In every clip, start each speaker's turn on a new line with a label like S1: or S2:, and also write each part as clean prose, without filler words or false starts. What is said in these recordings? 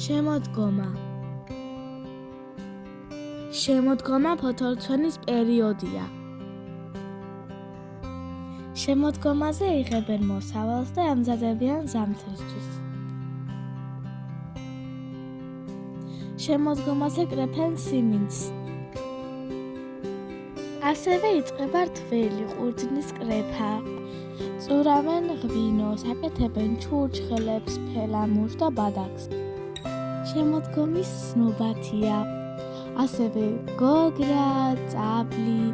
S1: შემოდგომა. შემოდგომა ფოთოლცვენის პერიოდია. შემოდგომაზე იღებენ მოსავალს და ამზადებიან ზამთრისთვის. შემოდგომაზე კრეფენ სიმინდს. ასევე იწყება რთველი ყურძნის კრეფა. წურავენ ღვინოს, აკეთებენ ჩურჩხელებს, ფელამურს და ბადაკს. შემოდგომის ცნობათია ასევე გოგრა, წაბლი,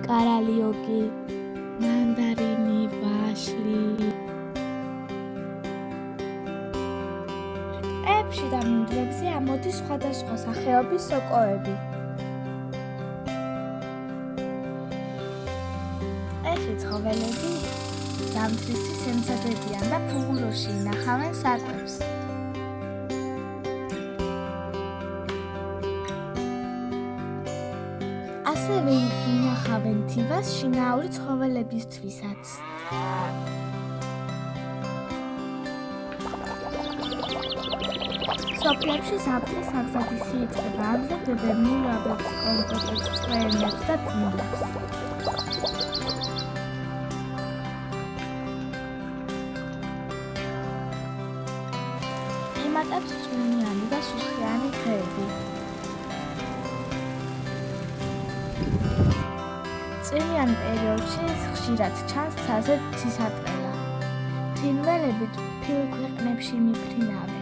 S1: კარალიოკი, მანდარინი, ვაშლი. ტყეებში და მინდვრებზე ამოდის სხვადასხვა სახეობის სოკოები. ტყეში ცხოველები ზამთრისთვის ემზადებიან და ფუღუროში ინახავენ საკვებს. ასევე ინახავენ თივას შინაური ცხოველებისთვისაც. სოფლებში ზამთრის აღზრდის იწყება, ამზადებენ მურაბებს, კომპოტებს, წვენებს და წნულებს. იმატებს წვიმიანი და სუსხიანი დღეები. წვიმიან პერიოდში ხშირად ჩანს ცაზე ცისარტყელა. ფრინველები თბილ ქვეყნებში მიფრინავენ.